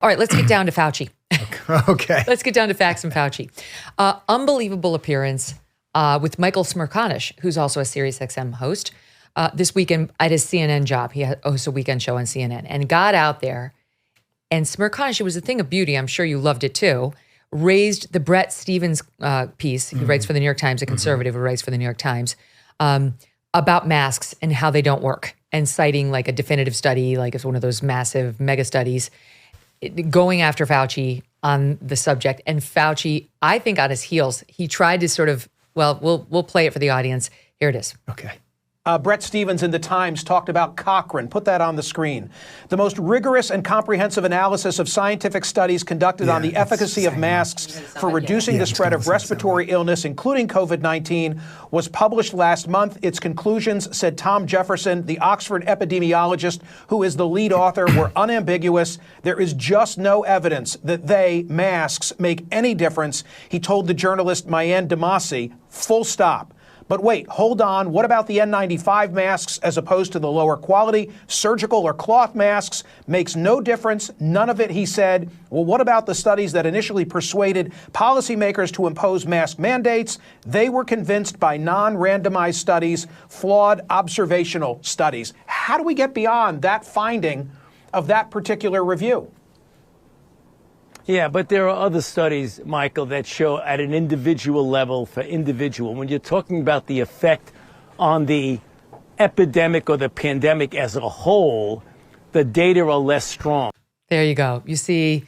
All right, let's get down to Fauci. Okay. Let's get down to facts and Fauci. Unbelievable appearance with Michael Smerconish, who's also a SiriusXM host, this weekend at his CNN job. He hosts a weekend show on CNN and got out there. And Smerconish, it was a thing of beauty. I'm sure you loved it too. Raised the Bret Stephens piece. He writes for the New York Times, a conservative who writes for the New York Times, about masks and how they don't work, and citing like a definitive study, like it's one of those massive mega studies, going after Fauci on the subject. And Fauci, I think on his heels, he tried to sort of, well, we'll play it for the audience. Here it is. Okay. Bret Stephens in the Times talked about Cochrane. Put that on the screen. The most rigorous and comprehensive analysis of scientific studies conducted on the efficacy of masks for reducing the spread of respiratory illness, including COVID-19, was published last month. Its conclusions, said Tom Jefferson, the Oxford epidemiologist who is the lead author, were unambiguous. There is just no evidence that masks, make any difference, he told the journalist Megyn Kelly, full stop. But wait, hold on. What about the N95 masks as opposed to the lower quality surgical or cloth masks? Makes no difference. None of it, he said. Well, what about the studies that initially persuaded policymakers to impose mask mandates? They were convinced by non-randomized studies, flawed observational studies. How do we get beyond that finding of that particular review? Yeah, but there are other studies, Michael, that show at an individual level for individual. When you're talking about the effect on the epidemic or the pandemic as a whole, the data are less strong. There you go. You see,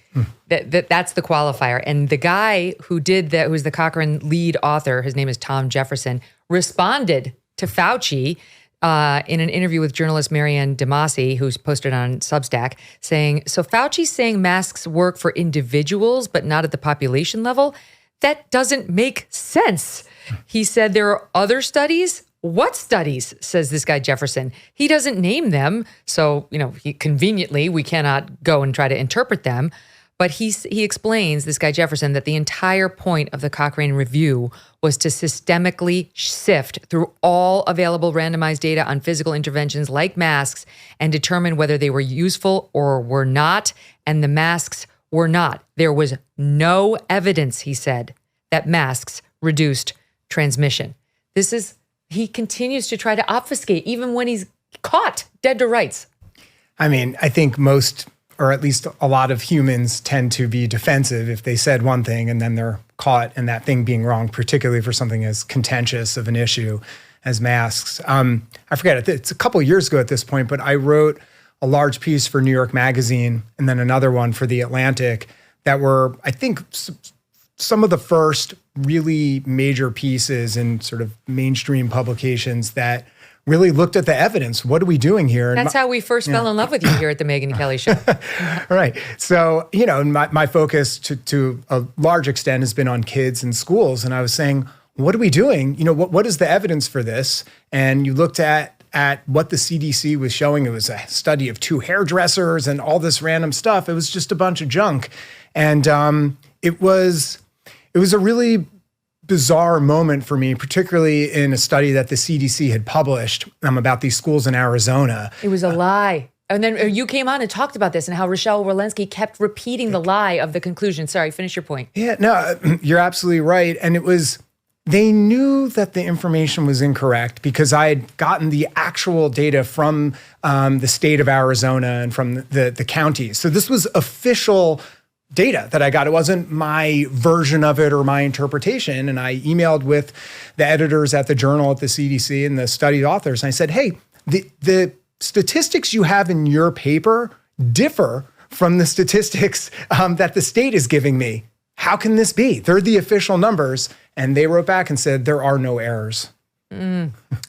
that's the qualifier. And the guy who did that, who's the Cochrane lead author, his name is Tom Jefferson, responded to Fauci in an interview with journalist Megyn Kelly, who's posted on Substack, saying, so Fauci's saying masks work for individuals, but not at the population level? That doesn't make sense. He said there are other studies. What studies, says this guy Jefferson? He doesn't name them. So, conveniently, we cannot go and try to interpret them. But he explains, this guy Jefferson, that the entire point of the Cochrane review was to systemically sift through all available randomized data on physical interventions like masks and determine whether they were useful or were not. And the masks were not. There was no evidence, he said, that masks reduced transmission. He continues to try to obfuscate even when he's caught dead to rights. I mean, I think most, or at least a lot of humans, tend to be defensive if they said one thing and then they're caught in that thing being wrong, particularly for something as contentious of an issue as masks. I forget, it's a couple of years ago at this point, but I wrote a large piece for New York Magazine and then another one for The Atlantic that were, I think, some of the first really major pieces in sort of mainstream publications that really looked at the evidence. What are we doing here? That's how we first fell in love with you here at the Megyn Kelly Show. Right. So, my focus to a large extent has been on kids and schools. And I was saying, what are we doing? What is the evidence for this? And you looked at what the CDC was showing. It was a study of 2 hairdressers and all this random stuff. It was just a bunch of junk. And it was a really bizarre moment for me, particularly in a study that the CDC had published about these schools in Arizona. It was a lie. And then you came on and talked about this and how Rochelle Walensky kept repeating the lie of the conclusion. Sorry, finish your point. Yeah, no, you're absolutely right. And they knew that the information was incorrect because I had gotten the actual data from the state of Arizona and from the counties. So this was official data that I got. It wasn't my version of it or my interpretation. And I emailed with the editors at the journal at the CDC and the study authors. And I said, hey, the statistics you have in your paper differ from the statistics that the state is giving me. How can this be? They're the official numbers. And they wrote back and said, there are no errors.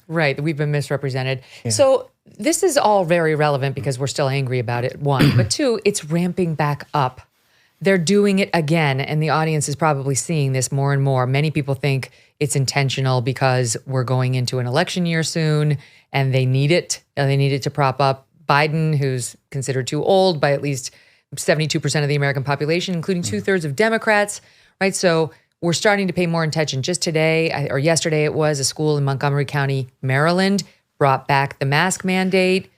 Right. We've been misrepresented. Yeah. So this is all very relevant because we're still angry about it, one. But two, it's ramping back up. They're doing it again, and the audience is probably seeing this more and more. Many people think it's intentional because we're going into an election year soon, and they need it. They need it to prop up Biden, who's considered too old by at least 72% of the American population, including 2/3 of Democrats, right? So we're starting to pay more attention. Just today, or yesterday it was, a school in Montgomery County, Maryland, brought back the mask mandate.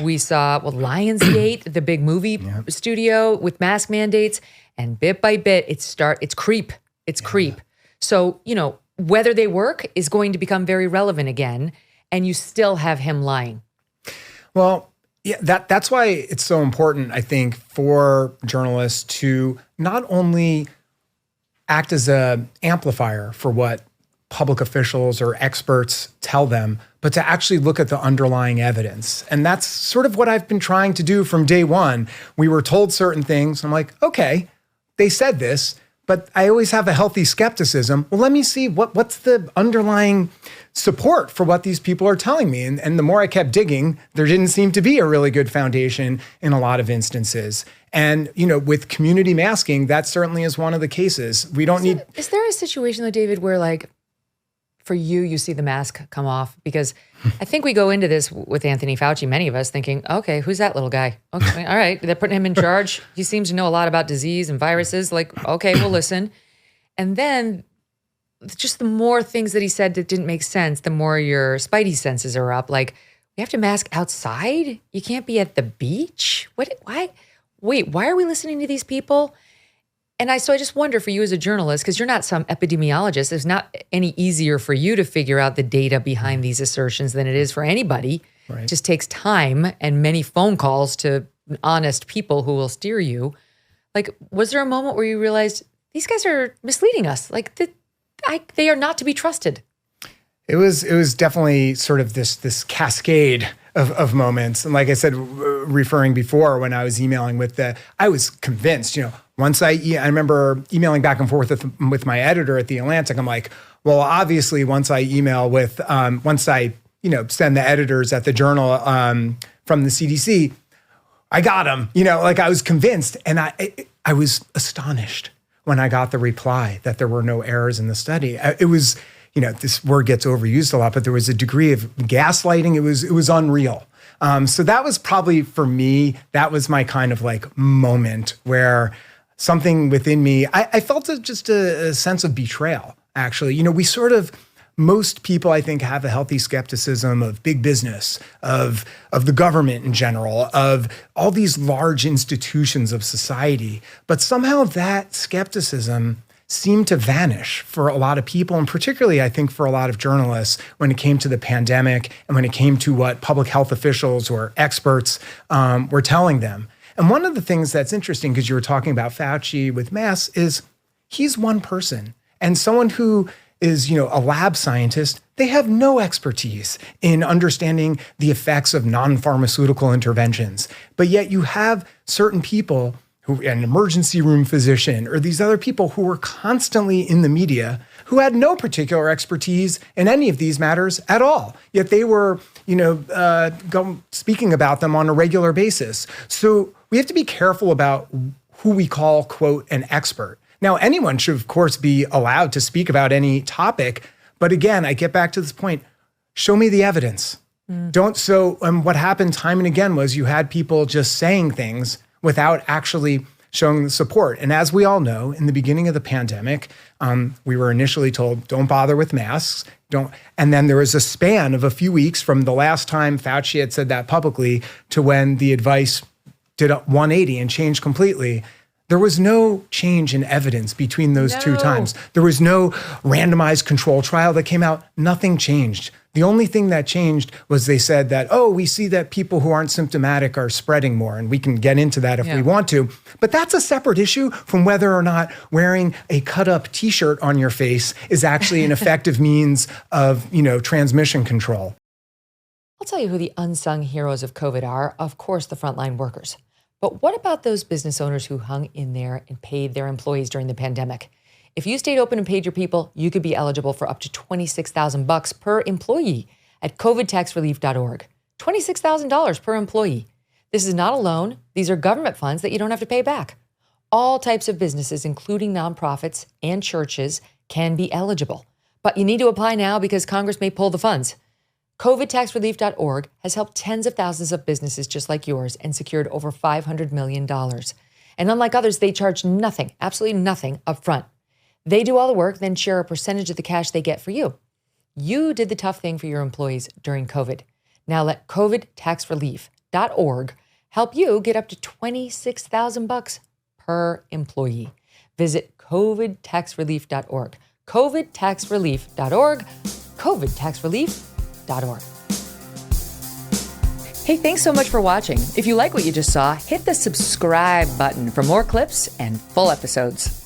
We saw, Lionsgate, the big movie studio with mask mandates. And bit by bit, it's creep. It's creep. So, whether they work is going to become very relevant again. And you still have him lying. Well, yeah, that's why it's so important, I think, for journalists to not only act as an amplifier for what public officials or experts tell them, but to actually look at the underlying evidence. And that's sort of what I've been trying to do from day one. We were told certain things. I'm like, okay, they said this, but I always have a healthy skepticism. Well, let me see what's the underlying support for what these people are telling me. And the more I kept digging, there didn't seem to be a really good foundation in a lot of instances. And, with community masking, that certainly is one of the cases. Is there a situation though, David, where for you see the mask come off? Because I think we go into this with Anthony Fauci, many of us thinking, okay, who's that little guy? Okay, all right, they're putting him in charge. He seems to know a lot about disease and viruses. Okay, we'll listen. And then just the more things that he said that didn't make sense, the more your spidey senses are up. We have to mask outside? You can't be at the beach? Why? Wait, why are we listening to these people? And so I just wonder for you as a journalist, because you're not some epidemiologist, it's not any easier for you to figure out the data behind these assertions than it is for anybody. Right. It just takes time and many phone calls to honest people who will steer you. Was there a moment where you realized these guys are misleading us? They are not to be trusted. It was definitely sort of this cascade of moments. And like I said, referring before when I was emailing I was convinced, once I remember emailing back and forth with my editor at The Atlantic, I'm like, well, obviously once I email once I send the editors at the Journal from the CDC, I got them, I was convinced. And I was astonished when I got the reply that there were no errors in the study. It was, this word gets overused a lot, but there was a degree of gaslighting. It was unreal. So that was probably, for me, that was my kind of moment where something within me, I felt just a sense of betrayal, actually. Most people, I think, have a healthy skepticism of big business, of the government in general, of all these large institutions of society. But somehow that skepticism seemed to vanish for a lot of people, and particularly, I think, for a lot of journalists when it came to the pandemic and when it came to what public health officials or experts were telling them. And one of the things that's interesting, because you were talking about Fauci with masks, is he's one person. And someone who is, a lab scientist, they have no expertise in understanding the effects of non-pharmaceutical interventions. But yet you have certain people an emergency room physician, or these other people who were constantly in the media who had no particular expertise in any of these matters at all. Yet they were, speaking about them on a regular basis. So we have to be careful about who we call, quote, an expert. Now, anyone should, of course, be allowed to speak about any topic. But again, I get back to this point. Show me the evidence. What happened time and again was you had people just saying things without actually showing the support. And as we all know, in the beginning of the pandemic, we were initially told, don't bother with masks. And then there was a span of a few weeks from the last time Fauci had said that publicly to when the advice did a 180 and changed completely. There was no change in evidence between those two times. There was no randomized control trial that came out. Nothing changed. The only thing that changed was they said that, we see that people who aren't symptomatic are spreading more, and we can get into that if we want to. But that's a separate issue from whether or not wearing a cut-up T-shirt on your face is actually an effective means of, transmission control. I'll tell you who the unsung heroes of COVID are. Of course, the frontline workers. But what about those business owners who hung in there and paid their employees during the pandemic? If you stayed open and paid your people, you could be eligible for up to $26,000 per employee at covidtaxrelief.org. $26,000 per employee. This is not a loan. These are government funds that you don't have to pay back. All types of businesses, including nonprofits and churches, can be eligible. But you need to apply now because Congress may pull the funds. covidtaxrelief.org has helped tens of thousands of businesses just like yours and secured over $500 million. And unlike others, they charge nothing, absolutely nothing up front. They do all the work, then share a percentage of the cash they get for you. You did the tough thing for your employees during COVID. Now let COVID Tax Relief covidtaxrelief.org help you get up to $26,000 per employee. Visit covidtaxrelief.org. covidtaxrelief.org. covidtaxrelief.org. Hey, thanks so much for watching. If you like what you just saw, hit the subscribe button for more clips and full episodes.